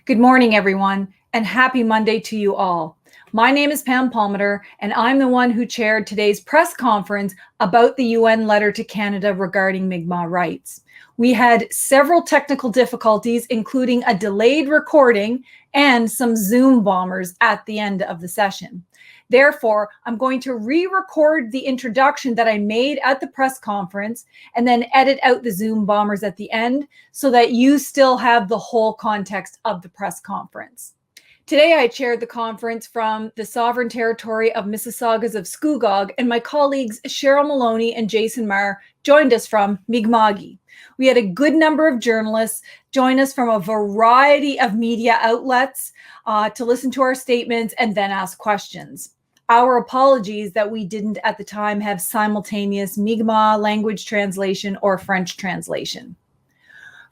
Good morning, everyone, and happy Monday to you all. My name is Pam Palmater, and I'm the one who chaired today's press conference about the UN letter to Canada regarding Mi'kmaq rights. We had several technical difficulties, including a delayed recording and some Zoom bombers at the end of the session. Therefore, I'm going to re-record the introduction that I made at the press conference and then edit out the Zoom bombers at the end so that you still have the whole context of the press conference. Today, I chaired the conference from the sovereign territory of Mississaugas of Scugog, and my colleagues Cheryl Maloney and Jason Marr joined us from Mi'kmaq. We had a good number of journalists join us from a variety of media outlets to listen to our statements and then ask questions. Our apologies that we didn't at the time have simultaneous Mi'kmaq language translation or French translation.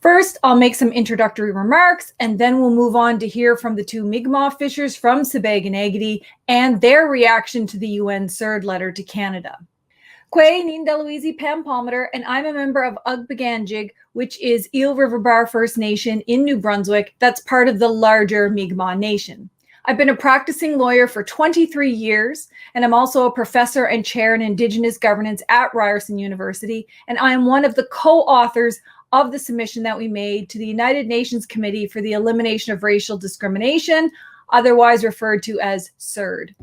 First, I'll make some introductory remarks, and then we'll move on to hear from the two Mi'kmaq fishers from Sipekne'katik and their reaction to the UN CERD letter to Canada. Kwe Nindaluizi Pam Palmater, and I'm a member of Ugbaganjig, which is Eel River Bar First Nation in New Brunswick that's part of the larger Mi'kmaq Nation. I've been a practicing lawyer for 23 years, and I'm also a professor and chair in Indigenous governance at Ryerson University, and I am one of the co-authors of the submission that we made to the United Nations Committee for the Elimination of Racial Discrimination, otherwise referred to as CERD.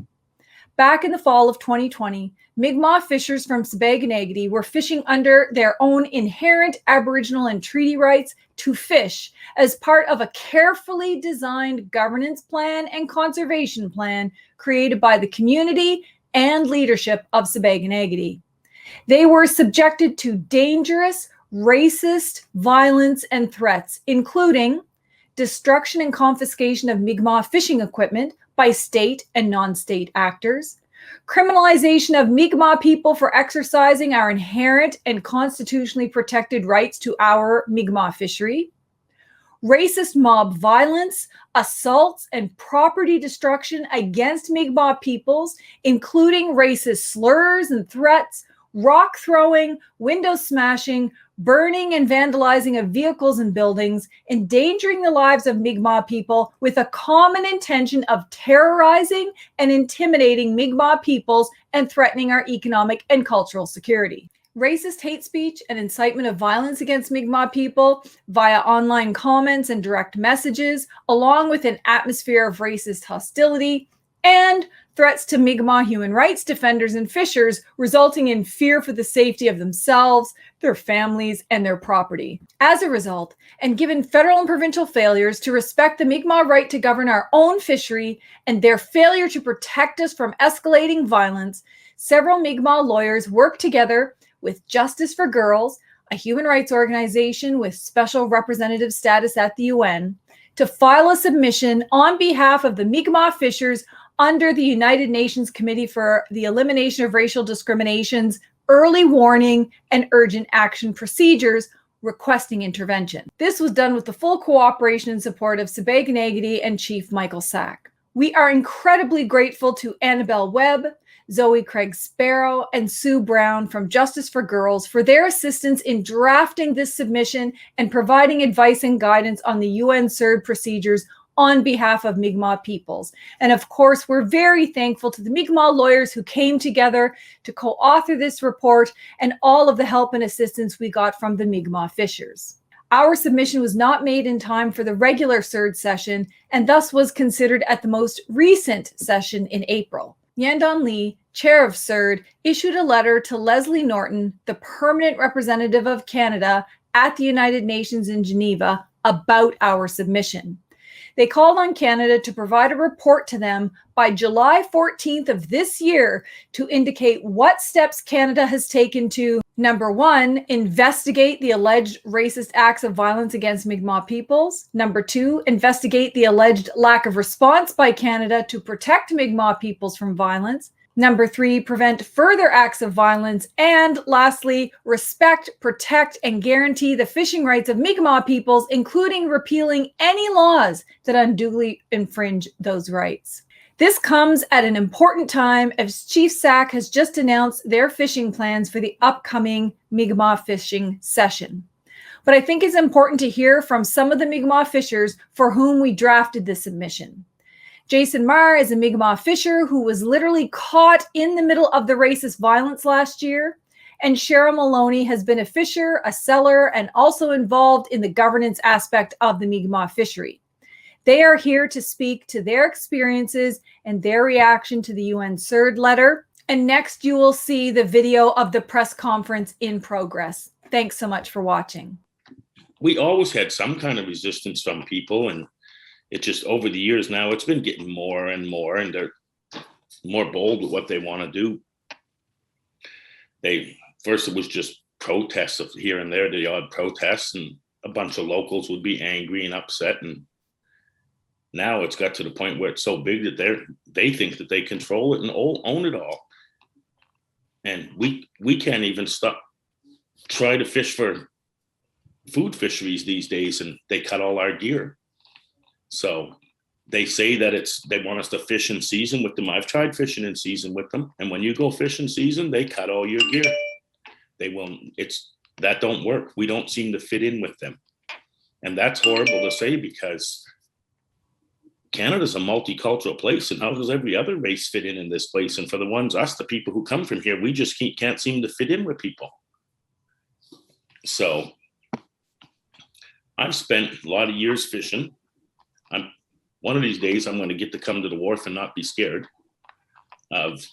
Back in the fall of 2020, Mi'kmaq fishers from Sipekne'katik were fishing under their own inherent Aboriginal and treaty rights to fish as part of a carefully designed governance plan and conservation plan created by the community and leadership of Sipekne'katik. They were subjected to dangerous, racist violence and threats, including destruction and confiscation of Mi'kmaq fishing equipment by state and non-state actors, criminalization of Mi'kmaq people for exercising our inherent and constitutionally protected rights to our Mi'kmaq fishery, racist mob violence, assaults, and property destruction against Mi'kmaq peoples, including racist slurs and threats, rock throwing, window smashing, burning and vandalizing of vehicles and buildings, endangering the lives of Mi'kmaq people with a common intention of terrorizing and intimidating Mi'kmaq peoples and threatening our economic and cultural security. Racist hate speech and incitement of violence against Mi'kmaq people via online comments and direct messages, along with an atmosphere of racist hostility, and threats to Mi'kmaq human rights defenders and fishers, resulting in fear for the safety of themselves, their families, and their property. As a result, and given federal and provincial failures to respect the Mi'kmaq right to govern our own fishery and their failure to protect us from escalating violence, several Mi'kmaq lawyers worked together with Justice for Girls, a human rights organization with special representative status at the UN, to file a submission on behalf of the Mi'kmaq fishers under the United Nations Committee for the Elimination of Racial Discrimination's early warning and urgent action procedures requesting intervention. This was done with the full cooperation and support of Sipekne'katik and Chief Michael Sack. We are incredibly grateful to Annabelle Webb, Zoe Craig Sparrow, and Sue Brown from Justice for Girls for their assistance in drafting this submission and providing advice and guidance on the UN CERD procedures on behalf of Mi'kmaq peoples. And of course, we're very thankful to the Mi'kmaq lawyers who came together to co-author this report and all of the help and assistance we got from the Mi'kmaq fishers. Our submission was not made in time for the regular CERD session and thus was considered at the most recent session in April. Yandon Lee, chair of CERD, issued a letter to Leslie Norton, the permanent representative of Canada at the United Nations in Geneva, about our submission. They called on Canada to provide a report to them by July 14th of this year to indicate what steps Canada has taken to, number one, investigate the alleged racist acts of violence against Mi'kmaq peoples. Number two, investigate the alleged lack of response by Canada to protect Mi'kmaq peoples from violence. Number three, prevent further acts of violence. And lastly, respect, protect, and guarantee the fishing rights of Mi'kmaq peoples, including repealing any laws that unduly infringe those rights. This comes at an important time as Chief Sack has just announced their fishing plans for the upcoming Mi'kmaq fishing session. but I think it's important to hear from some of the Mi'kmaq fishers for whom we drafted this submission. Jason Marr is a Mi'kmaq fisher who was literally caught in the middle of the racist violence last year. And Cheryl Maloney has been a fisher, a seller, and also involved in the governance aspect of the Mi'kmaq fishery. They are here to speak to their experiences and their reaction to the UN CERD letter. And next you will see the video of the press conference in progress. Thanks so much for watching. We always had some kind of resistance from people, and it just over the years now, it's been getting more and more, and they're more bold with what they want to do. First it was just protests of here and there, the odd protests, and a bunch of locals would be angry and upset. And now it's got to the point where it's so big that they think that they control it and own it all. And we can't even try to fish for food fisheries these days, and they cut all our gear. So they say that they want us to fish in season with them. I've tried fishing in season with them, and when you go fish in season, they cut all your gear. That don't work. We don't seem to fit in with them. And that's horrible to say, because Canada's a multicultural place, and how does every other race fit in this place? And for the people who come from here, we just can't seem to fit in with people. So I've spent a lot of years fishing. One of these days, I'm going to get to come to the wharf and not be scared of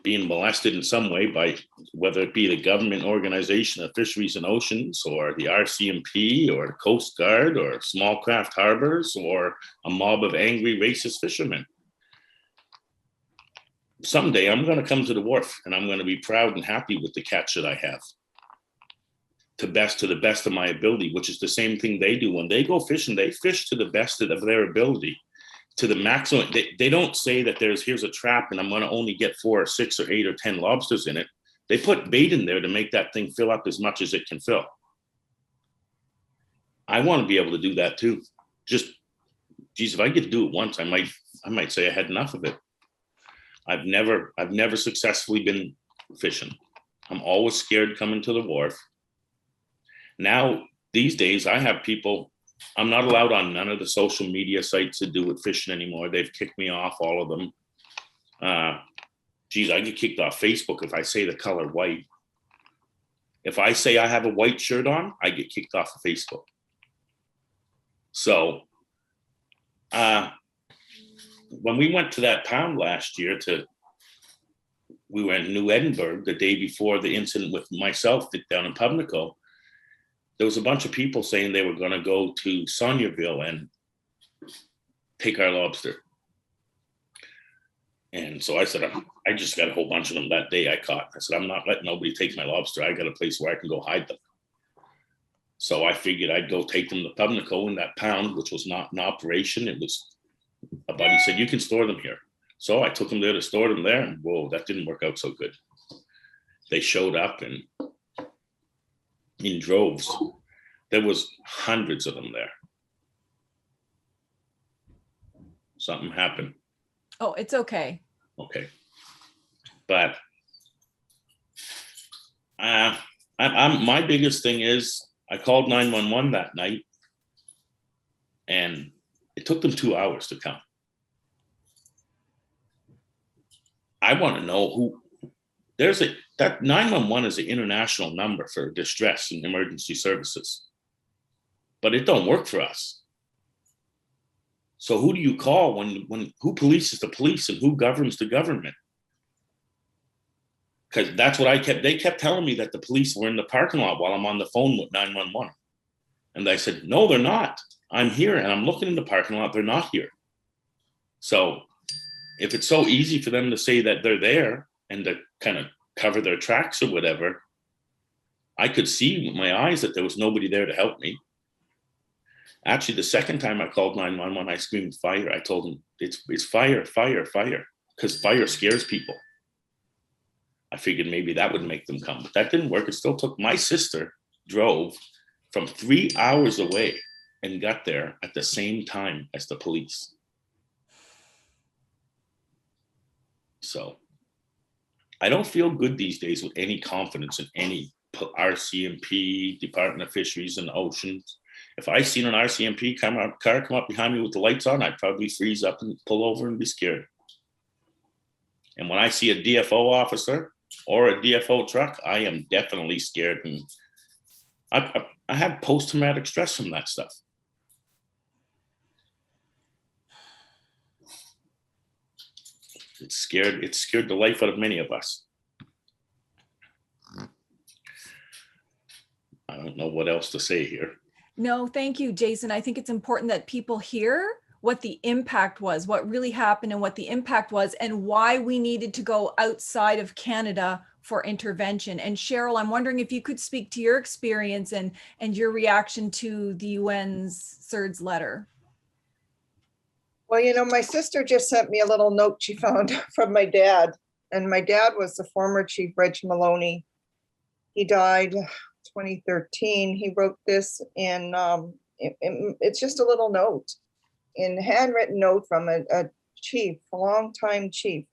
being molested in some way by whether it be the government organization of Fisheries and Oceans, or the RCMP, or the Coast Guard, or small craft harbors, or a mob of angry racist fishermen. Someday I'm going to come to the wharf, and I'm going to be proud and happy with the catch that I have, to the best of my ability, which is the same thing they do. When they go fishing, they fish to the best of their ability, to the maximum. They don't say that here's a trap and I'm going to only get 4 or 6 or 8 or 10 lobsters in it. They put bait in there to make that thing fill up as much as it can fill. I want to be able to do that too. Just, geez, if I get to do it once, I might say I had enough of it. I've never successfully been fishing. I'm always scared coming to the wharf. Now, these days, I have people, I'm not allowed on none of the social media sites to do with fishing anymore. They've kicked me off, all of them. Geez, I get kicked off Facebook if I say the color white. If I say I have a white shirt on, I get kicked off of Facebook. So when we went to that pound last year, we were in New Edinburgh the day before the incident with myself down in Pubnico. There was a bunch of people saying they were going to go to Saunierville and take our lobster. And so I said, I just got a whole bunch of them that day I caught. I said, I'm not letting nobody take my lobster. I got a place where I can go hide them. So I figured I'd go take them to Pubnico in that pound, which was not in operation. It was, a buddy said, you can store them here. So I took them there to store them there, and whoa, that didn't work out so good. They showed up and in droves. There was hundreds of them there. Something happened. Oh, it's okay. Okay. But my biggest thing is I called 911 that night, and it took them 2 hours to come. I want to know who. That 911 is an international number for distress and emergency services, but it don't work for us. So who do you call when who polices the police and who governs the government? Because that's what they kept telling me that the police were in the parking lot while I'm on the phone with 911. And I said, no, they're not. I'm here and I'm looking in the parking lot. They're not here. So if it's so easy for them to say that they're there and to kind of cover their tracks or whatever, I could see with my eyes that there was nobody there to help me. Actually, the second time I called 911, I screamed fire. I told them it's fire, fire, fire, because fire scares people. I figured maybe that would make them come, but that didn't work. It still took. My sister drove from 3 hours away and got there at the same time as the police. So I don't feel good these days with any confidence in RCMP, Department of Fisheries and Oceans. If I seen an RCMP car come up behind me with the lights on, I'd probably freeze up and pull over and be scared. And when I see a DFO officer or a DFO truck, I am definitely scared. And I had post-traumatic stress from that stuff. It scared the life out of many of us. I don't know what else to say here. No, thank you, Jason. I think it's important that people hear what the impact was, what really happened and what the impact was, and why we needed to go outside of Canada for intervention. And Cheryl, I'm wondering if you could speak to your experience and your reaction to the UN's CERD's letter. Well, you know, my sister just sent me a little note she found from my dad. And my dad was the former Chief Reg Maloney. He died 2013. He wrote this in, it's just a little note, in handwritten note from a chief, a longtime chief.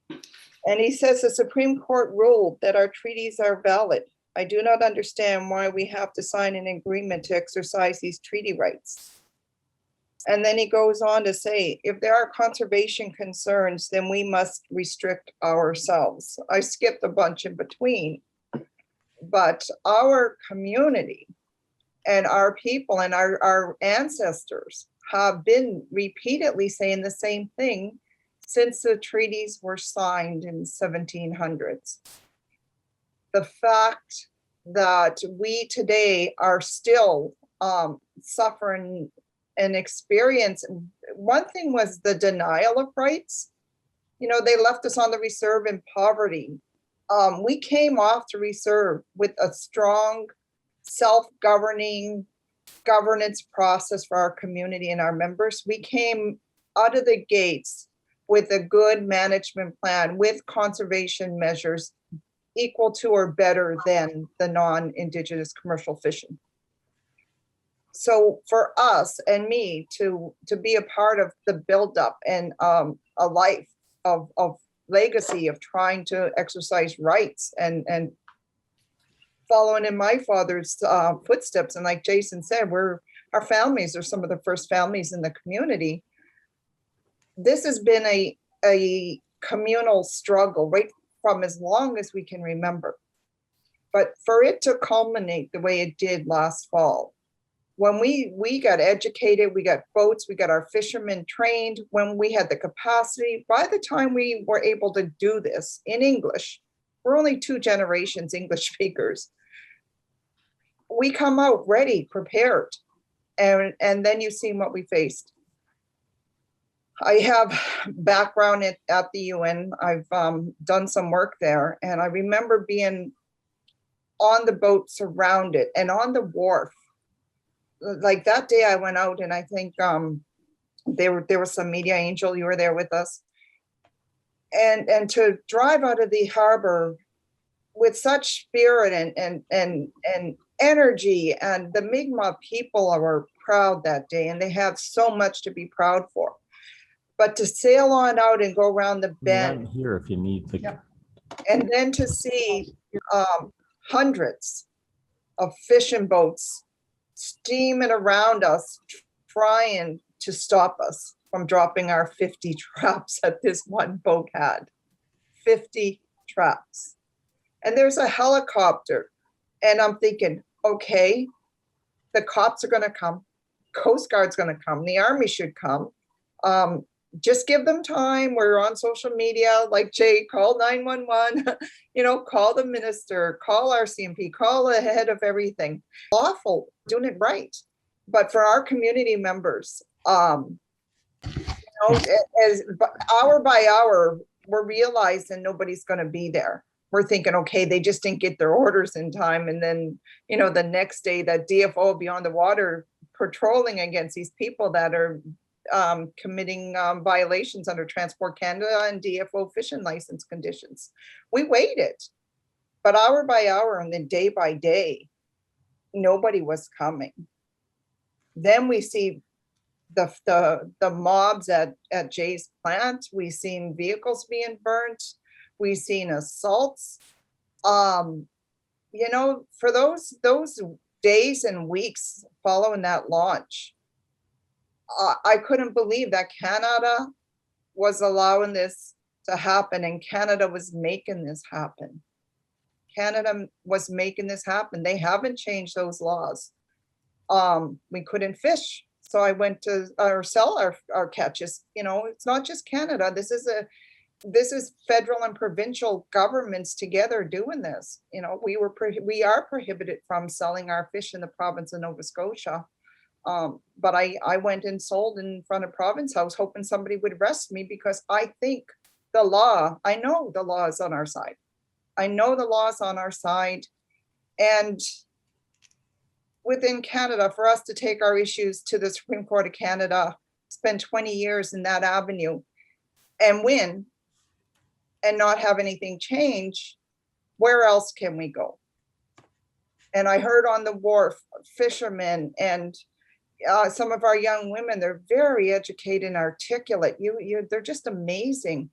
And he says, the Supreme Court ruled that our treaties are valid. I do not understand why we have to sign an agreement to exercise these treaty rights. And then he goes on to say, if there are conservation concerns, then we must restrict ourselves. I skipped a bunch in between, but our community and our people and our ancestors have been repeatedly saying the same thing since the treaties were signed in 1700s. The fact that we today are still suffering an experience. One thing was the denial of rights. You know, they left us on the reserve in poverty. We came off the reserve with a strong self-governing governance process for our community and our members. We came out of the gates with a good management plan with conservation measures equal to or better than the non-Indigenous commercial fishing. So for us and me to be a part of the buildup and a life of legacy of trying to exercise rights and following in my father's footsteps, and like Jason said, our families are some of the first families in the community. This has been a communal struggle right from as long as we can remember. But for it to culminate the way it did last fall, when we got educated, we got boats, we got our fishermen trained, when we had the capacity, by the time we were able to do this in English, we're only 2 generations English speakers. We come out ready, prepared, and then you see what we faced. I have background at the UN. I've done some work there, and I remember being on the boat surrounded and on the wharf. Like that day I went out, and I think there was some media, Angel, you were there with us. And to drive out of the harbor with such spirit and energy, and the Mikmaq people were proud that day, and they have so much to be proud for. But to sail on out and go around the bend here if you need the... yeah. And then to see hundreds of fishing boats steaming around us, trying to stop us from dropping our 50 traps that this one boat had. 50 traps. And there's a helicopter. And I'm thinking, okay, the cops are going to come. Coast Guard's going to come. The Army should come. Just give them time. We're on social media, like Jay, call 911, you know, call the minister, call RCMP, call the head of everything. Awful, doing it right. But for our community members, you know, as hour by hour, we're realizing nobody's going to be there. We're thinking, okay, they just didn't get their orders in time. And then, you know, the next day that DFO will be on the water patrolling against these people that are committing violations under Transport Canada and DFO fishing license conditions. We waited, but hour by hour and then day by day, nobody was coming. Then we see the mobs at Jay's plant. We've seen vehicles being burnt. We've seen assaults. you know, for those days and weeks following that launch, I couldn't believe that Canada was allowing this to happen, and Canada was making this happen. Canada was making this happen. They haven't changed those laws. We couldn't fish, so I went to sell our catches. You know, it's not just Canada. This is federal and provincial governments together doing this. You know, we are prohibited from selling our fish in the province of Nova Scotia. But I went and sold in front of Province House, hoping somebody would arrest me, because I think I know the law is on our side. I know the law is on our side. And within Canada, for us to take our issues to the Supreme Court of Canada, spend 20 years in that avenue and win and not have anything change, where else can we go? And I heard on the wharf, fishermen and some of our young women, they're very educated and articulate. They're just amazing.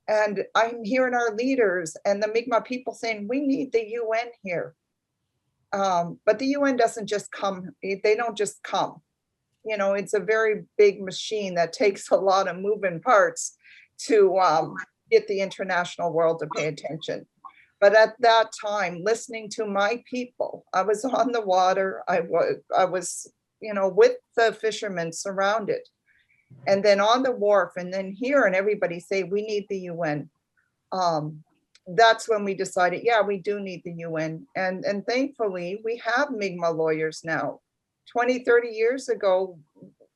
And I'm hearing our leaders and the Mi'kmaq people saying, we need the UN here. But the UN doesn't just come. They don't just come. You know, it's a very big machine that takes a lot of moving parts to get the international world to pay attention. But at that time, listening to my people, I was on the water. I was, you know, with the fishermen surrounded, and then on the wharf, and then hearing everybody say, we need the UN. That's when we decided, yeah, we do need the UN. And thankfully, we have Mi'kmaq lawyers now. 20, 30 years ago,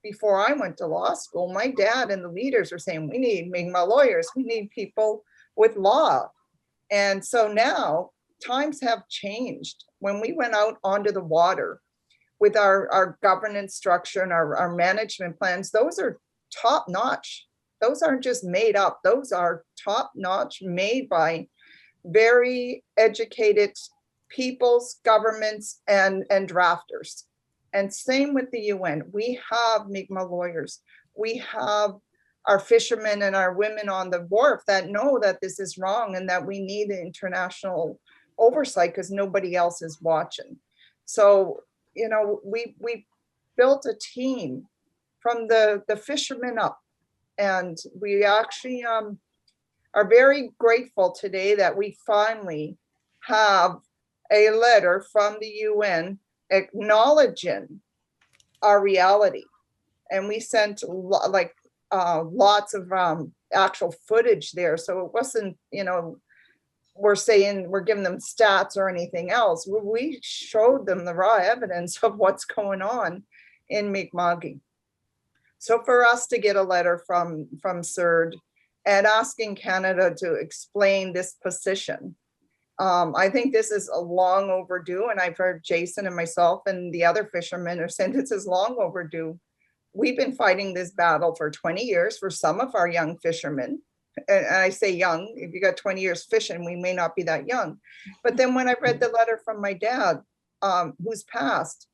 before I went to law school, my dad and the leaders were saying, we need Mi'kmaq lawyers. We need people with law. And so now times have changed. When we went out onto the water with our governance structure and our management plans, those are top notch. Those aren't just made up. Those are top notch, made by very educated peoples, governments, and drafters. And same with the UN. We have Mi'kmaq lawyers. We have our fishermen and our women on the wharf that know that this is wrong and that we need international oversight because nobody else is watching. So, you know, we built a team from the fishermen up, and we actually are very grateful today that we finally have a letter from the UN acknowledging our reality. And we sent lots of actual footage there. So it wasn't, you know, we're saying we're giving them stats or anything else. We showed them the raw evidence of what's going on in Mi'kmaq. So for us to get a letter from CERD and asking Canada to explain this position, I think this is a long overdue. And I've heard Jason and myself and the other fishermen are saying this is long overdue. We've been fighting this battle for 20 years for some of our young fishermen. And I say young, if you got 20 years fishing, we may not be that young. But then when I read the letter from my dad, who's passed,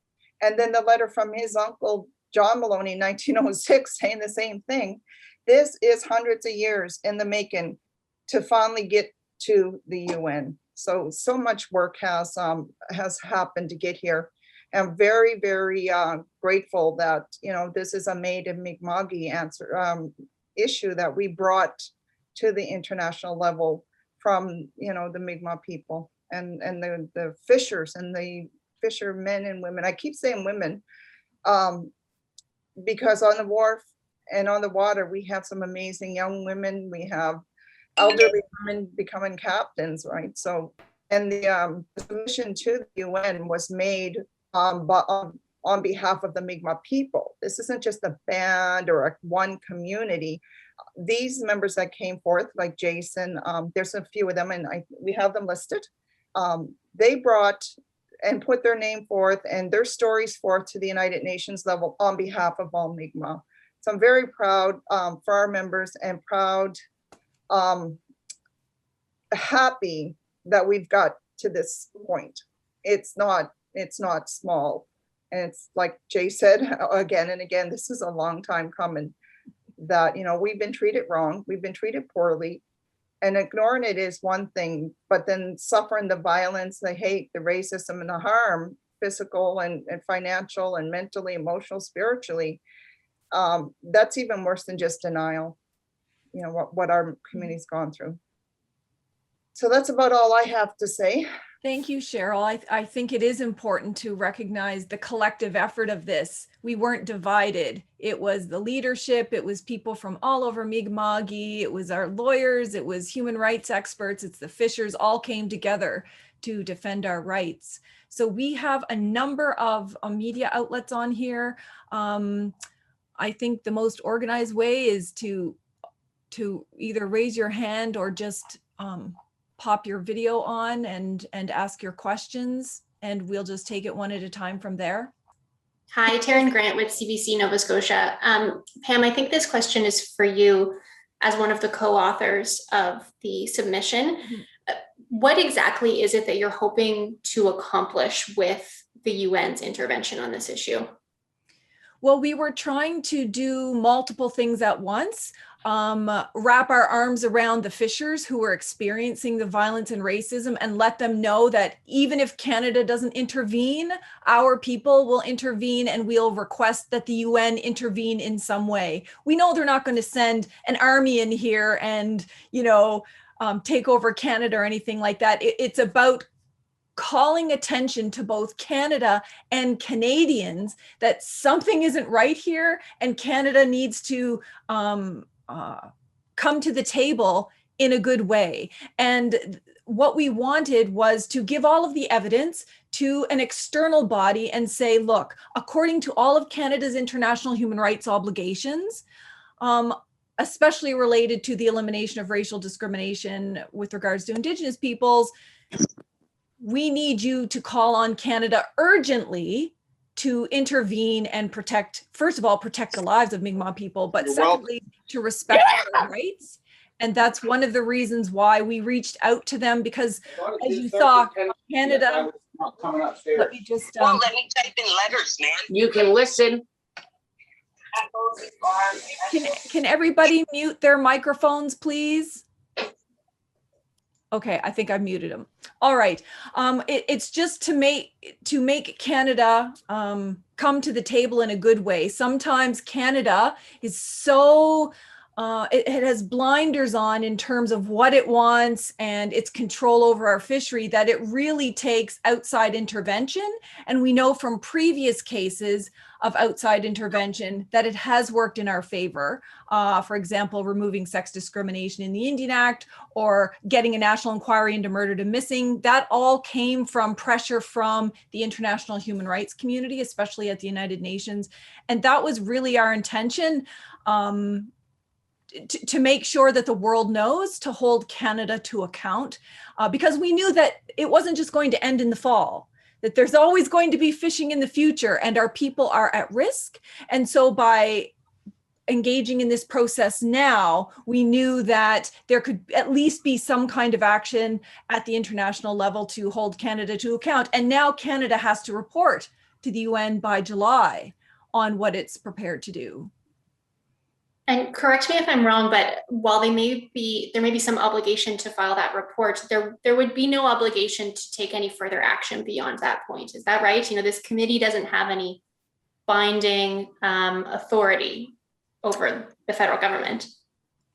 and then the letter from his uncle, John Maloney, in 1906, saying the same thing, this is hundreds of years in the making to finally get to the UN. So much work has happened to get here. I'm very, very grateful that, you know, this is a made in Mi'kmaq issue that we brought to the international level from, you know, the Mi'kmaq people and the fishers and the fishermen and women. I keep saying women because on the wharf and on the water, we have some amazing young women. We have elderly women becoming captains, right? So, and the submission to the UN was made on behalf of the Mi'kmaq people. This isn't just a band or one community. These members that came forth, like Jason, there's a few of them, and we have them listed. They brought and put their name forth and their stories forth to the United Nations level on behalf of all Mi'kmaq. So I'm very proud for our members and proud, happy that we've got to this point. It's not small. And it's like Jay said again and again, this is a long time coming, that, you know, we've been treated wrong. We've been treated poorly. And ignoring it is one thing, but then suffering the violence, the hate, the racism, and the harm, physical and financial and mentally, emotional, spiritually, that's even worse than just denial, you know, what our community's gone through. So that's about all I have to say. Thank you, Cheryl. I think it is important to recognize the collective effort of this. We weren't divided. It was the leadership. It was people from all over Mi'kmaq. It was our lawyers. It was human rights experts. It's the fishers, all came together to defend our rights. So we have a number of media outlets on here. I think the most organized way is to either raise your hand or just pop your video on and ask your questions, and we'll just take it one at a time from there. Hi, Taryn Grant with CBC Nova Scotia. Pam, I think this question is for you as one of the co-authors of the submission. What exactly is it that you're hoping to accomplish with the UN's intervention on this issue? Well, we were trying to do multiple things at once. Wrap our arms around the fishers who are experiencing the violence and racism and let them know that even if Canada doesn't intervene, our people will intervene and we'll request that the UN intervene in some way. We know they're not going to send an army in here and, you know, take over Canada or anything like that. It's about calling attention to both Canada and Canadians that something isn't right here and Canada needs to come to the table in a good way. And what we wanted was to give all of the evidence to an external body and say, look, according to all of Canada's international human rights obligations, especially related to the elimination of racial discrimination with regards to Indigenous peoples, we need you to call on Canada urgently to intervene and protect, first of all, protect the lives of Mi'kmaq people, but secondly, to respect their rights. And that's one of the reasons why we reached out to them, because as you saw, Canada, let me just, well, let me type in letters, man. You can listen. can everybody mute their microphones, please? Okay, I think I muted them. All right, it's just to make Canada come to the table in a good way. Sometimes Canada is so, it has blinders on in terms of what it wants and its control over our fishery that it really takes outside intervention. And we know from previous cases of outside intervention that it has worked in our favor. For example, removing sex discrimination in the Indian Act or getting a national inquiry into murdered and missing. That all came from pressure from the international human rights community, especially at the United Nations. And that was really our intention, to make sure that the world knows, to hold Canada to account, because we knew that it wasn't just going to end in the fall, that there's always going to be fishing in the future and our people are at risk. And so by engaging in this process now, we knew that there could at least be some kind of action at the international level to hold Canada to account. And now Canada has to report to the UN by July on what it's prepared to do. And correct me if I'm wrong, but while there may be some obligation to file that report, there would be no obligation to take any further action beyond that point. Is that right? You know, this committee doesn't have any binding authority over the federal government.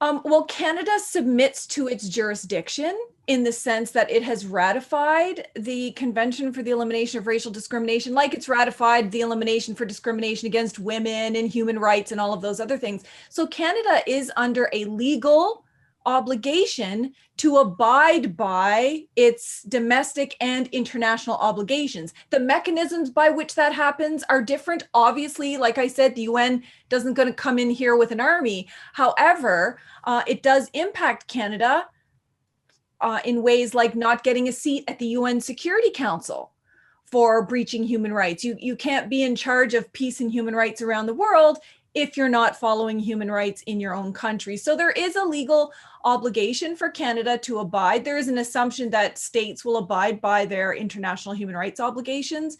Well, Canada submits to its jurisdiction in the sense that it has ratified the Convention for the Elimination of Racial Discrimination, like it's ratified the Elimination for Discrimination Against Women and human rights and all of those other things. So Canada is under a legal obligation to abide by its domestic and international obligations. The mechanisms by which that happens are different. Obviously, like I said, the UN doesn't going to come in here with an army. However, it does impact Canada in ways like not getting a seat at the UN Security Council for breaching human rights. You can't be in charge of peace and human rights around the world if you're not following human rights in your own country. So there is a legal obligation for Canada to abide. There is an assumption that states will abide by their international human rights obligations.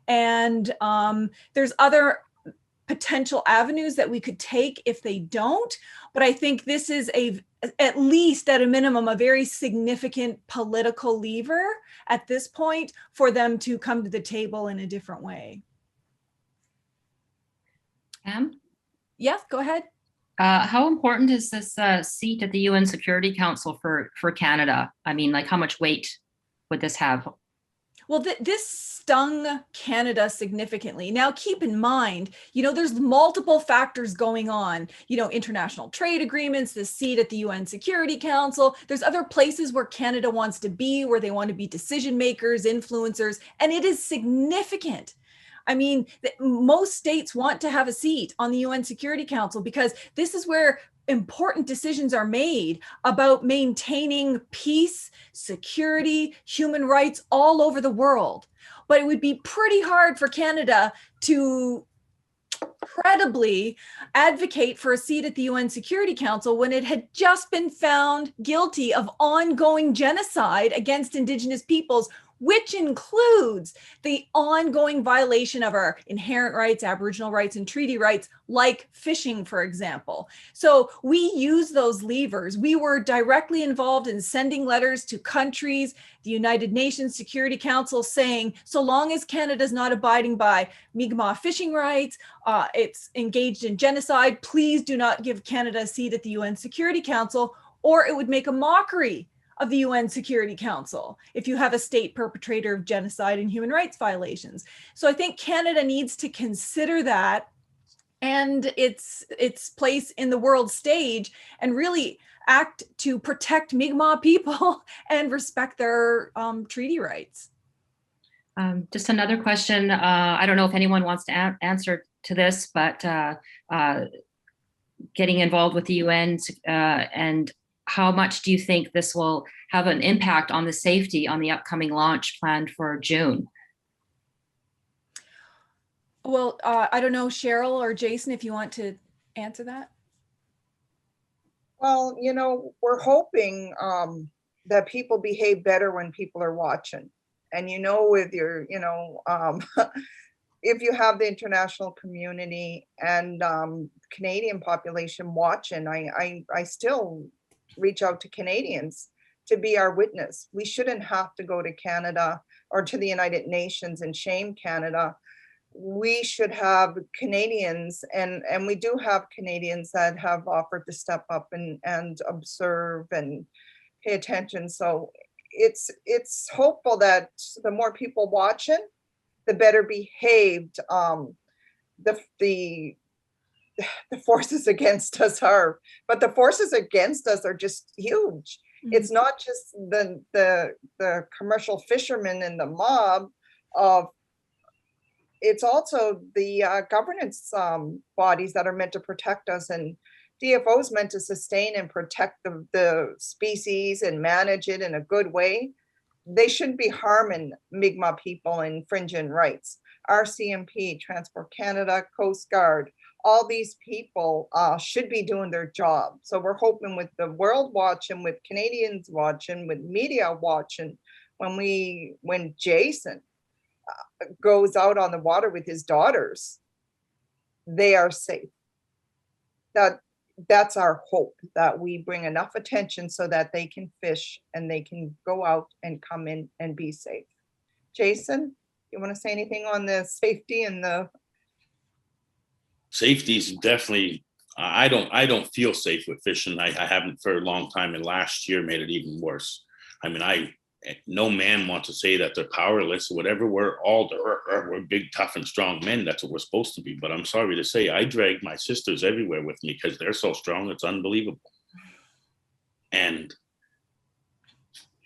And there's other potential avenues that we could take if they don't. But I think this is at least at a minimum, a very significant political lever at this point for them to come to the table in a different way. Pam? Yes, go ahead. How important is this seat at the UN Security Council for Canada? I mean, like, how much weight would this have? Well, this stung Canada significantly. Now, keep in mind, there's multiple factors going on, international trade agreements, the seat at the UN Security Council. There's other places where Canada wants to be, where they want to be decision makers, influencers, and it is significant. I mean, most states want to have a seat on the UN Security Council because this is where important decisions are made about maintaining peace, security, human rights all over the world. But it would be pretty hard for Canada to credibly advocate for a seat at the UN Security Council when it had just been found guilty of ongoing genocide against Indigenous peoples, which includes the ongoing violation of our inherent rights, Aboriginal rights, and treaty rights, like fishing, for example. So we use those levers. We were directly involved in sending letters to countries, the United Nations Security Council, saying, so long as Canada's not abiding by Mi'kmaq fishing rights, it's engaged in genocide, please do not give Canada a seat at the UN Security Council, or it would make a mockery of the UN Security Council if you have a state perpetrator of genocide and human rights violations. So I think Canada needs to consider that and its place in the world stage and really act to protect Mi'kmaq people and respect their treaty rights. Just another question. I don't know if anyone wants to answer to this, but getting involved with the UN and how much do you think this will have an impact on the safety on the upcoming launch planned for June? Well, I don't know, Cheryl or Jason, if you want to answer that. Well, we're hoping that people behave better when people are watching. And with your, if you have the international community and Canadian population watching, I still reach out to Canadians to be our witness. We shouldn't have to go to Canada or to the United Nations and shame Canada. We should have Canadians, and we do have Canadians that have offered to step up and observe and pay attention. So it's hopeful that the more people watching, the better behaved the forces against us are. But the forces against us are just huge. Mm-hmm. It's not just the commercial fishermen and the mob of. It's also the governance bodies that are meant to protect us, and DFO is meant to sustain and protect the species and manage it in a good way. They shouldn't be harming Mi'kmaq people and infringing rights. RCMP, Transport Canada, Coast Guard, all these people should be doing their job. So we're hoping with the world watching, with Canadians watching, with media watching, when Jason goes out on the water with his daughters, they are safe. That's our hope, that we bring enough attention so that they can fish and they can go out and come in and be safe. Jason, you want to say anything on the safety and the? Safety is definitely, I don't feel safe with fishing. I haven't for a long time, and last year made it even worse. I mean, no man wants to say that they're powerless or whatever. We're big, tough, and strong men. That's what we're supposed to be. But I'm sorry to say, I drag my sisters everywhere with me because they're so strong. It's unbelievable. And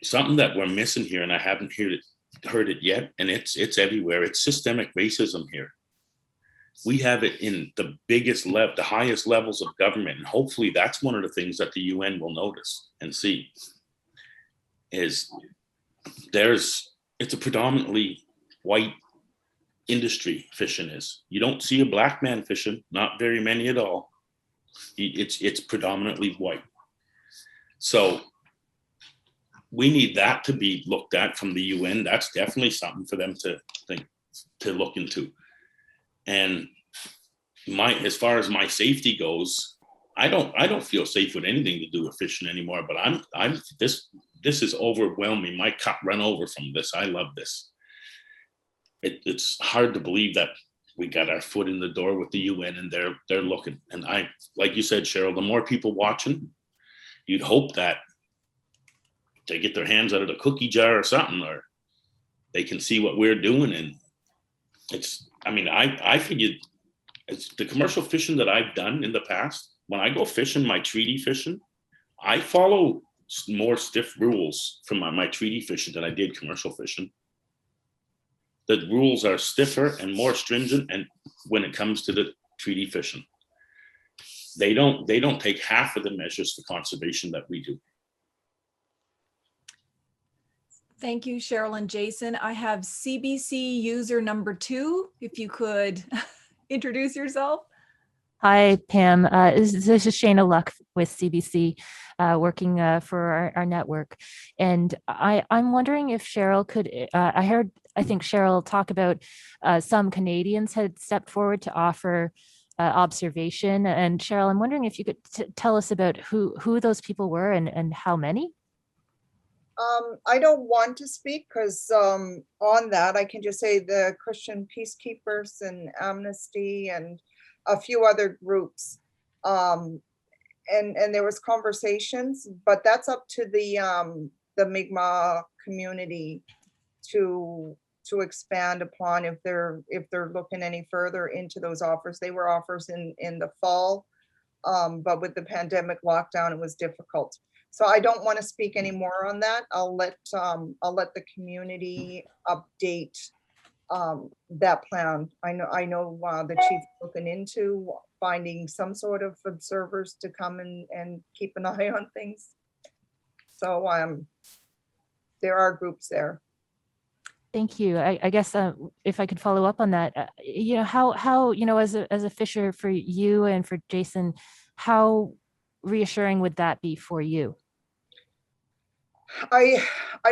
something that we're missing here, and I haven't heard it yet, and it's everywhere. It's systemic racism here. We have it in the biggest level, the highest levels of government. And hopefully that's one of the things that the UN will notice and see is it's a predominantly white industry fishing is. You don't see a black man fishing, not very many at all. It's predominantly white. So we need that to be looked at from the UN. That's definitely something for them to look into. And as far as my safety goes, I don't feel safe with anything to do with fishing anymore. But this is overwhelming. My cup ran over from this. I love this. It's hard to believe that we got our foot in the door with the UN and they're looking. And like you said, Cheryl, the more people watching, you'd hope that they get their hands out of the cookie jar or something, or they can see what we're doing. And I figured it's the commercial fishing that I've done in the past. When I go fishing, my treaty fishing, I follow more stiff rules from my treaty fishing than I did commercial fishing. The rules are stiffer and more stringent, and when it comes to the treaty fishing, they don't take half of the measures for conservation that we do. Thank you, Cheryl and Jason. I have CBC user number 2. If you could introduce yourself. Hi, Pam. This is Shayna Luck with CBC, working for our network. And I'm wondering if Cheryl could, I think Cheryl talk about some Canadians had stepped forward to offer observation. And Cheryl, I'm wondering if you could tell us about who those people were and how many? I don't want to speak because on that, I can just say the Christian Peacekeepers and Amnesty and a few other groups. And there was conversations, but that's up to the Mikmaq community to expand upon if they're looking any further into those offers. They were offers in the fall, but with the pandemic lockdown, it was difficult. So I don't want to speak any more on that. I'll let the community update that plan. I know the chief looking into finding some sort of observers to come and keep an eye on things. So there are groups there. Thank you. I guess if I could follow up on that, how as a fisher for you and for Jason, how reassuring would that be for you? I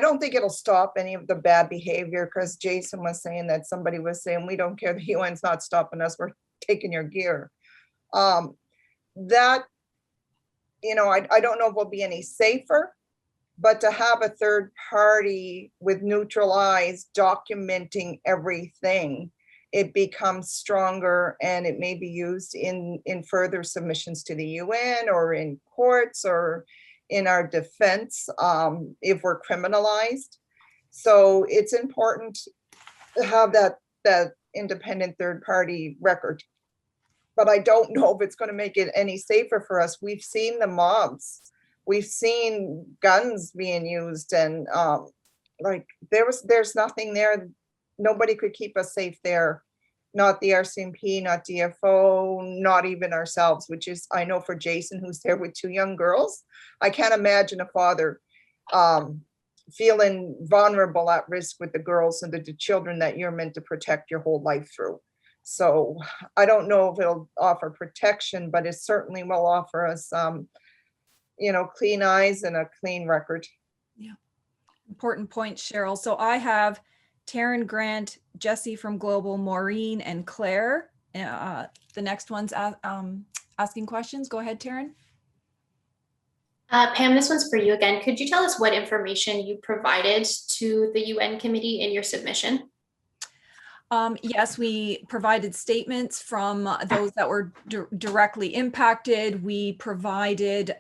don't think it'll stop any of the bad behavior, because Jason was saying that somebody was saying, we don't care, the UN's not stopping us, we're taking your gear. I don't know if we'll be any safer, but to have a third party with neutral eyes documenting everything, it becomes stronger, and it may be used in further submissions to the UN or in courts or in our defense if we're criminalized. So it's important to have that independent third party record. But I don't know if it's going to make it any safer for us. We've seen the mobs. We've seen guns being used, and there's nothing there. Nobody could keep us safe there. Not the RCMP, not DFO, not even ourselves, which is, I know for Jason, who's there with 2 young girls, I can't imagine a father feeling vulnerable at risk with the girls and the children that you're meant to protect your whole life through. So I don't know if it'll offer protection, but it certainly will offer us, clean eyes and a clean record. Yeah, important point, Cheryl. So I have Taryn, Grant, Jesse from Global, Maureen, and Claire. The next one's asking questions. Go ahead, Taryn. Pam, this one's for you again. Could you tell us what information you provided to the UN committee in your submission? Yes, we provided statements from those that were directly impacted. We provided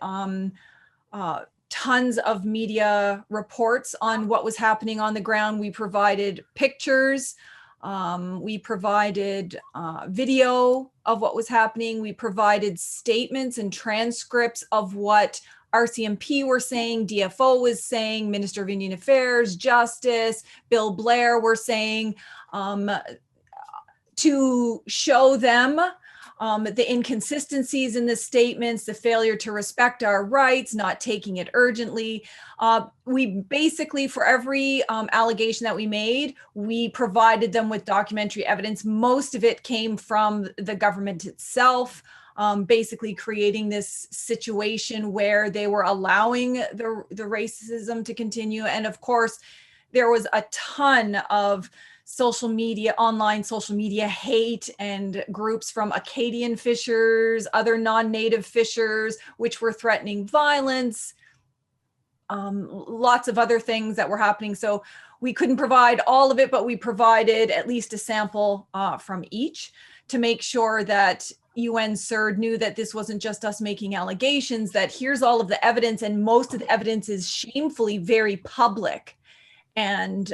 tons of media reports on what was happening on the ground. We provided pictures. We provided video of what was happening. We provided statements and transcripts of what RCMP were saying, DFO was saying, Minister of Indian Affairs, Justice, Bill Blair were saying, to show them the inconsistencies in the statements, the failure to respect our rights, not taking it urgently. We basically, for every allegation that we made, we provided them with documentary evidence. Most of it came from the government itself, basically creating this situation where they were allowing the racism to continue. And of course, there was a ton of social media, online social media hate and groups from Acadian fishers, other non-native fishers, which were threatening violence, lots of other things that were happening. So we couldn't provide all of it, but we provided at least a sample from each to make sure that UN CERD knew that this wasn't just us making allegations, that here's all of the evidence, and most of the evidence is shamefully very public. And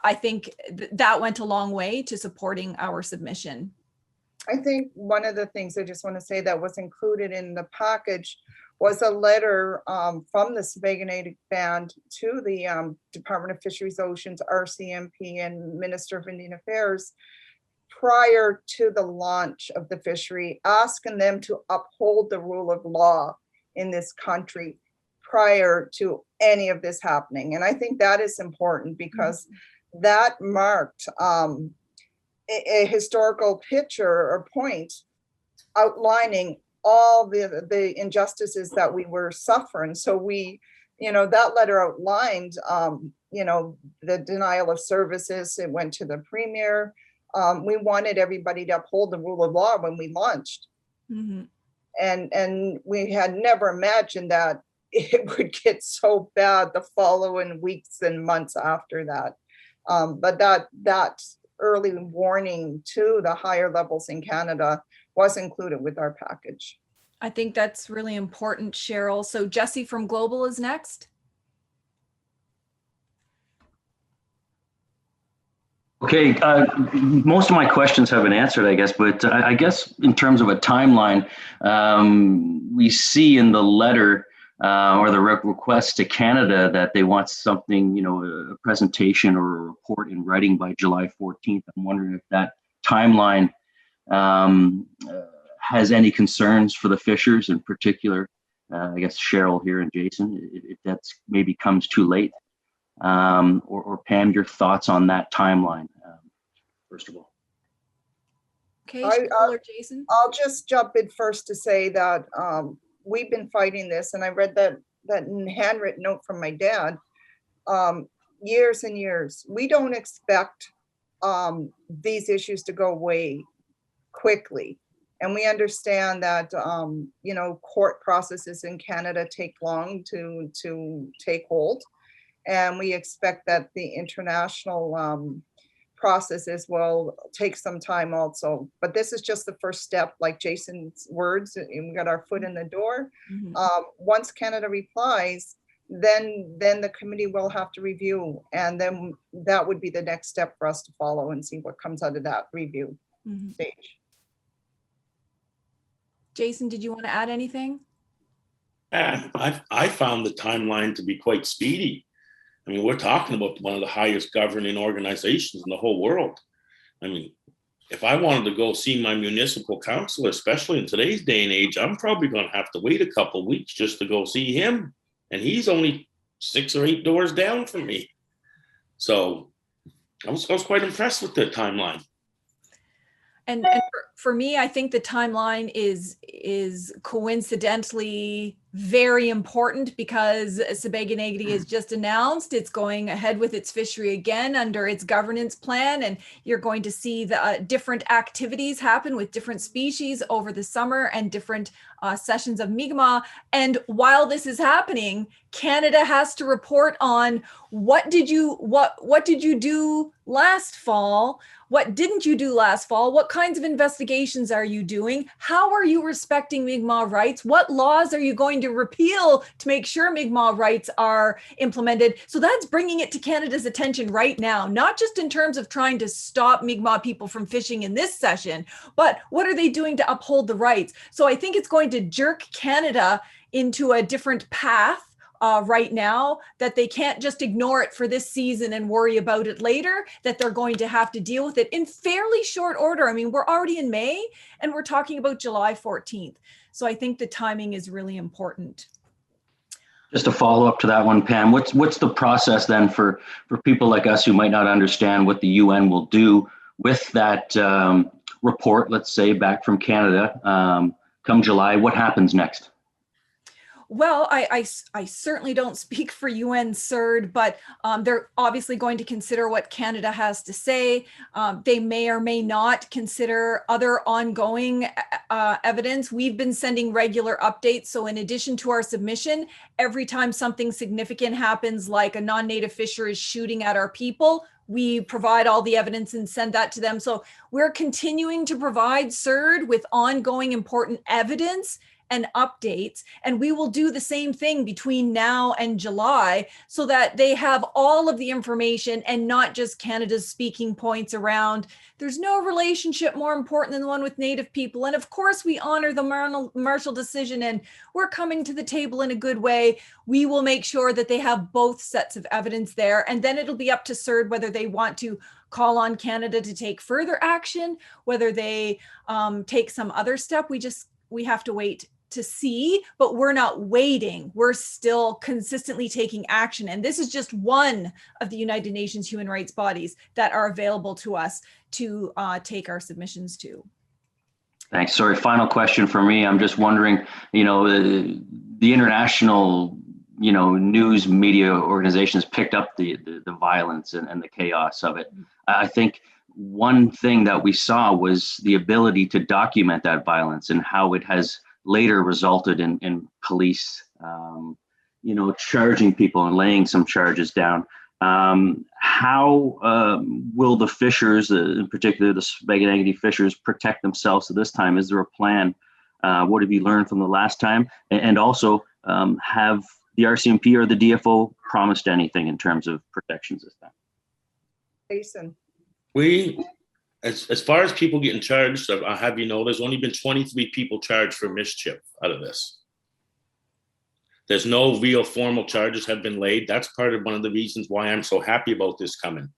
I think that went a long way to supporting our submission. I think one of the things I just want to say that was included in the package was a letter from the Sipekne'katik Band to the Department of Fisheries, Oceans, RCMP, and Minister of Indian Affairs prior to the launch of the fishery, asking them to uphold the rule of law in this country prior to any of this happening. And I think that is important because that marked a historical picture or point outlining all the injustices that we were suffering. So we, that letter outlined, the denial of services. It went to the premier. We wanted everybody to uphold the rule of law when we launched. Mm-hmm. And we had never imagined that it would get so bad the following weeks and months after that. But that early warning to the higher levels in Canada was included with our package. I think that's really important, Cheryl. So Jesse from Global is next. Okay, most of my questions have been answered, I guess, but I guess in terms of a timeline, we see in the letter or the request to Canada that they want something, a presentation or a report in writing by July 14th. I'm wondering if that timeline has any concerns for the fishers in particular. I guess Cheryl here and Jason, if that's maybe comes too late. Or Pam, your thoughts on that timeline, first of all. Okay, Cheryl or Jason? I'll just jump in first to say that we've been fighting this, and I read that handwritten note from my dad, years and years. We don't expect these issues to go away quickly. And we understand that, court processes in Canada take long to take hold. And we expect that the international processes will take some time also. But this is just the first step, like Jason's words, and we got our foot in the door. Mm-hmm. Once Canada replies, then the committee will have to review. And then that would be the next step for us to follow and see what comes out of that review stage. Jason, did you want to add anything? I found the timeline to be quite speedy. I mean, we're talking about one of the highest governing organizations in the whole world. I mean, if I wanted to go see my municipal councilor, especially in today's day and age, I'm probably going to have to wait a couple of weeks just to go see him. And he's only 6 or 8 doors down from me. So I was quite impressed with the timeline. And for me, I think the timeline is coincidentally very important because Sipekne'katik has just announced it's going ahead with its fishery again under its governance plan, and you're going to see the different activities happen with different species over the summer and different sessions of Mikmaq. And while this is happening, Canada has to report on what did you do last fall? What didn't you do last fall? What kinds of investigations are you doing? How are you respecting Mi'kmaq rights? What laws are you going to repeal to make sure Mi'kmaq rights are implemented? So that's bringing it to Canada's attention right now, not just in terms of trying to stop Mi'kmaq people from fishing in this session, but what are they doing to uphold the rights? So I think it's going to jerk Canada into a different path right now, that they can't just ignore it for this season and worry about it later, that they're going to have to deal with it in fairly short order. I mean, we're already in May and we're talking about July 14th. So I think the timing is really important. Just a follow up to that one, Pam, what's the process then for people like us who might not understand what the UN will do with that report, let's say back from Canada, come July, what happens next? Well, I certainly don't speak for UN CERD, but they're obviously going to consider what Canada has to say. They may or may not consider other ongoing evidence. We've been sending regular updates. So in addition to our submission, every time something significant happens, like a non-native fisher is shooting at our people, we provide all the evidence and send that to them. So we're continuing to provide CERD with ongoing important evidence and updates, and we will do the same thing between now and July so that they have all of the information and not just Canada's speaking points around there's no relationship more important than the one with Native people. And of course we honor the Marshall decision and we're coming to the table in a good way. We will make sure that they have both sets of evidence there, and then it'll be up to CERD whether they want to call on Canada to take further action, whether they take some other step. We have to wait to see, but we're not waiting. We're still consistently taking action. And this is just one of the United Nations human rights bodies that are available to us to take our submissions to. Thanks. Sorry, final question for me. I'm just wondering, the international, news media organizations picked up the violence and the chaos of it. I think one thing that we saw was the ability to document that violence and how it has later resulted in police, charging people and laying some charges down. How will the fishers, in particular the Sipekne'katik fishers, protect themselves at this time? Is there a plan? What have you learned from the last time? And also, have the RCMP or the DFO promised anything in terms of protections this time? Jason. As far as people getting charged, I have there's only been 23 people charged for mischief out of this. There's no real formal charges have been laid. That's part of one of the reasons why I'm so happy about this coming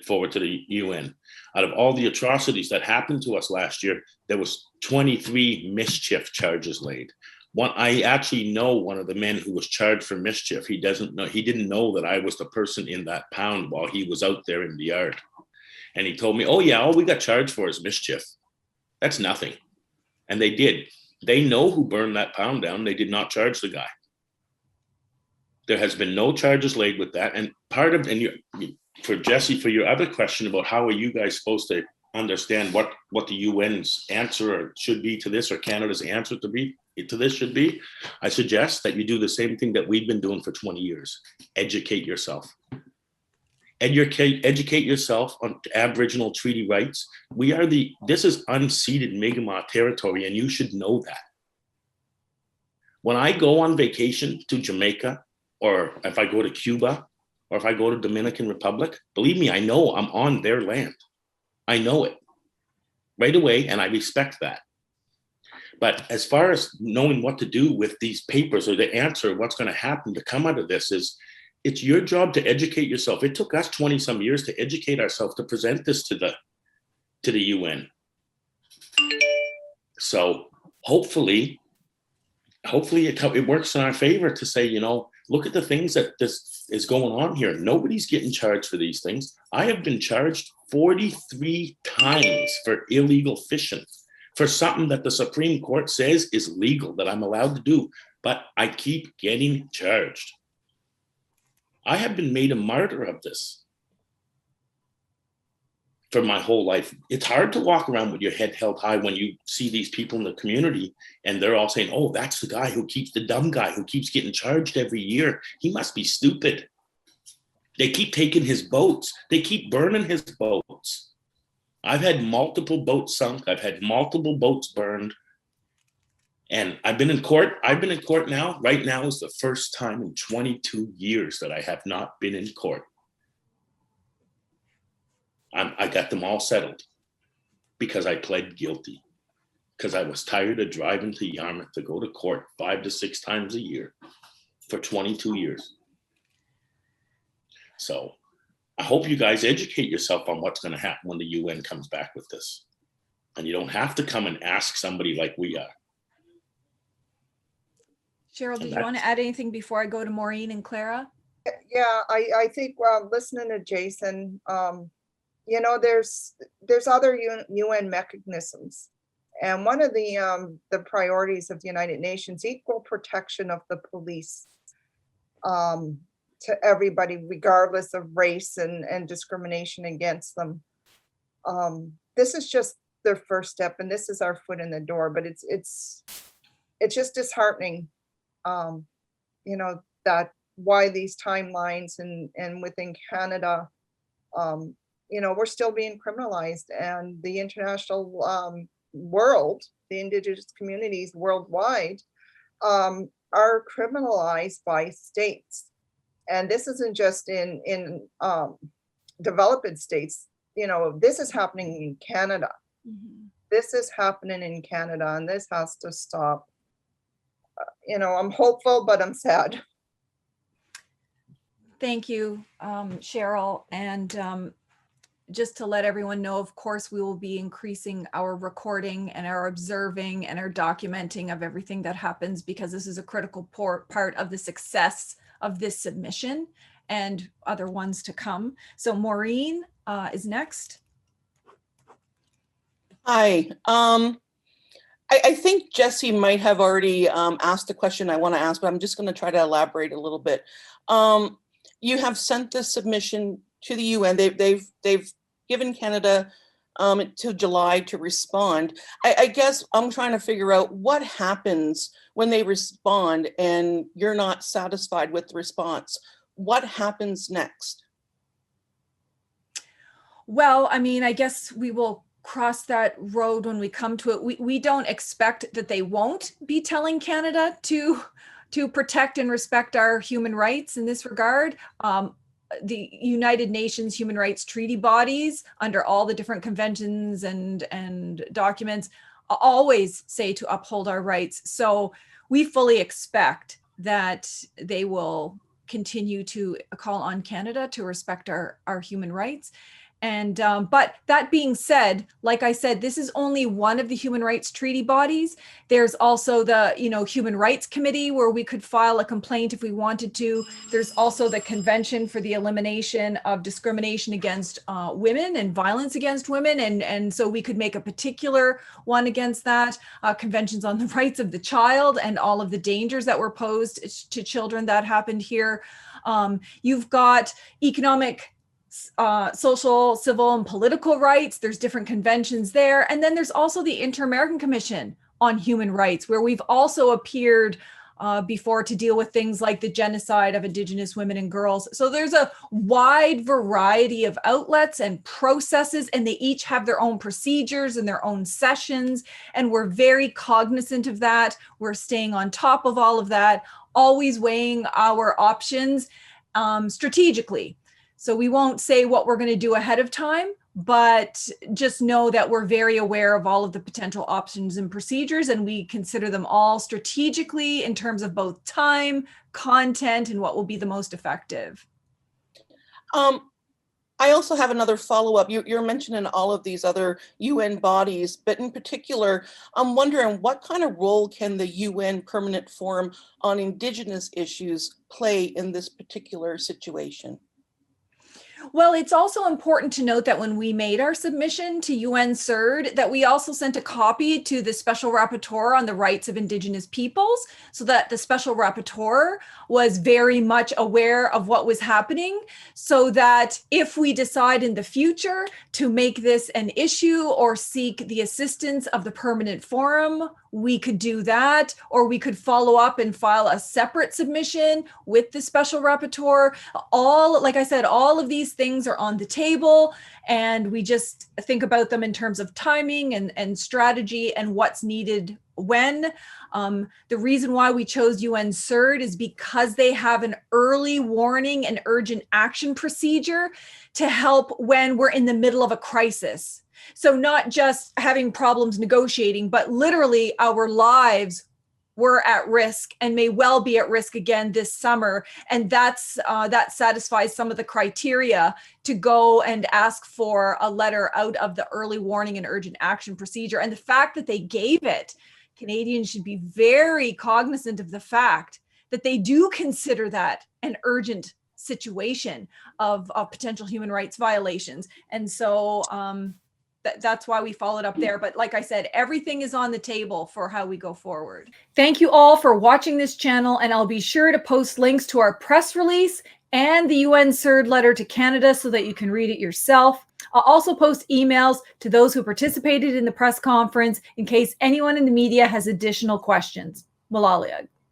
forward to the UN. Out of all the atrocities that happened to us last year, there was 23 mischief charges laid. I actually know one of the men who was charged for mischief. He didn't know that I was the person in that pound while he was out there in the yard. And he told me, oh yeah, all we got charged for is mischief. That's nothing. And they did. They know who burned that pound down. They did not charge the guy. There has been no charges laid with that. And for Jesse, for your other question about how are you guys supposed to understand what the UN's answer should be to this, or Canada's answer to this should be, I suggest that you do the same thing that we've been doing for 20 years. Educate yourself. Educate yourself on Aboriginal treaty rights. This is unceded Mi'kmaq territory, and you should know that. When I go on vacation to Jamaica, or if I go to Cuba, or if I go to Dominican Republic, believe me, I know I'm on their land. I know it right away, and I respect that. But as far as knowing what to do with these papers, or the answer, what's going to happen to come out of this is, it's your job to educate yourself. It took us 20 some years to educate ourselves to present this to the UN. So hopefully it works in our favor to say, look at the things that this is going on here. Nobody's getting charged for these things. I have been charged 43 times for illegal fishing, for something that the Supreme Court says is legal, that I'm allowed to do, but I keep getting charged. I have been made a martyr of this for my whole life. It's hard to walk around with your head held high when you see these people in the community and they're all saying, oh, that's the dumb guy who keeps getting charged every year. He must be stupid. They keep taking his boats. They keep burning his boats. I've had multiple boats sunk. I've had multiple boats burned. And I've been in court. I've been in court now. Right now is the first time in 22 years that I have not been in court. I got them all settled because I pled guilty, because I was tired of driving to Yarmouth to go to court 5 to 6 times a year for 22 years. So I hope you guys educate yourself on what's going to happen when the UN comes back with this. And you don't have to come and ask somebody like we are. Cheryl, did you want to add anything before I go to Maureen and Clara? Yeah, I think listening to Jason, there's other UN mechanisms, And one of the priorities of the United Nations, equal protection of the police to everybody, regardless of race and discrimination against them. This is just their first step, and this is our foot in the door, but it's just disheartening, you know, that why these timelines and within Canada, you know, we're still being criminalized, and the international world, the Indigenous communities worldwide are criminalized by states. And this isn't just in developed states, you know, this is happening in Canada. Mhm. This is happening in Canada, and this has to stop. You know, I'm hopeful, but I'm sad. Thank you, Cheryl. And just to let everyone know, of course, we will be increasing our recording and our observing and our documenting of everything that happens, because this is a critical part of the success of this submission and other ones to come. So Maureen is next. Hi. I think Jesse might have already asked the question I want to ask, but I'm just going to try to elaborate a little bit. You have sent this submission to the UN. They've given Canada till July to respond. I guess I'm trying to figure out what happens when they respond and you're not satisfied with the response. What happens next? Well, I mean, I guess we will cross that road when we come to it. We don't expect that they won't be telling Canada to protect and respect our human rights in this regard. The United Nations human rights treaty bodies, under all the different conventions and documents, always say to uphold our rights. So we fully expect that they will continue to call on Canada to respect our human rights. And but that being said, like I said, this is only one of the human rights treaty bodies. There's also the, you know, Human Rights Committee, where we could file a complaint if we wanted to. There's also the Convention for the Elimination of Discrimination against Women and Violence against Women, and so we could make a particular one against that. Conventions on the Rights of the Child and all of the dangers that were posed to children that happened here. You've got economic, social, civil, and political rights. There's different conventions there. And then there's also the Inter-American Commission on Human Rights, where we've also appeared before to deal with things like the genocide of Indigenous women and girls. So there's a wide variety of outlets and processes, and they each have their own procedures and their own sessions. And we're very cognizant of that. We're staying on top of all of that, always weighing our options strategically. So we won't say what we're going to do ahead of time, but just know that we're very aware of all of the potential options and procedures, and we consider them all strategically in terms of both time, content, and what will be the most effective. I also have another follow-up. You're mentioning all of these other UN bodies, but in particular, I'm wondering what kind of role can the UN Permanent Forum on Indigenous Issues play in this particular situation? Well, it's also important to note that when we made our submission to UN CERD, that we also sent a copy to the Special Rapporteur on the Rights of Indigenous Peoples, so that the Special Rapporteur was very much aware of what was happening, so that if we decide in the future to make this an issue or seek the assistance of the Permanent Forum, we could do that, or we could follow up and file a separate submission with the Special Rapporteur. All, like I said, all of these things are on the table, and we just think about them in terms of timing and strategy and what's needed when. The reason why we chose UN CERD is because they have an early warning and urgent action procedure to help when we're in the middle of a crisis. So not just having problems negotiating, but literally our lives were at risk and may well be at risk again this summer. And that satisfies some of the criteria to go and ask for a letter out of the early warning and urgent action procedure. And the fact that they gave it, Canadians should be very cognizant of the fact that they do consider that an urgent situation of potential human rights violations. And so that's why we followed up there. But like I said, everything is on the table for how we go forward. Thank you all for watching this channel, and I'll be sure to post links to our press release and the UN CERD letter to Canada so that you can read it yourself. I'll also post emails to those who participated in the press conference in case anyone in the media has additional questions. Malalia.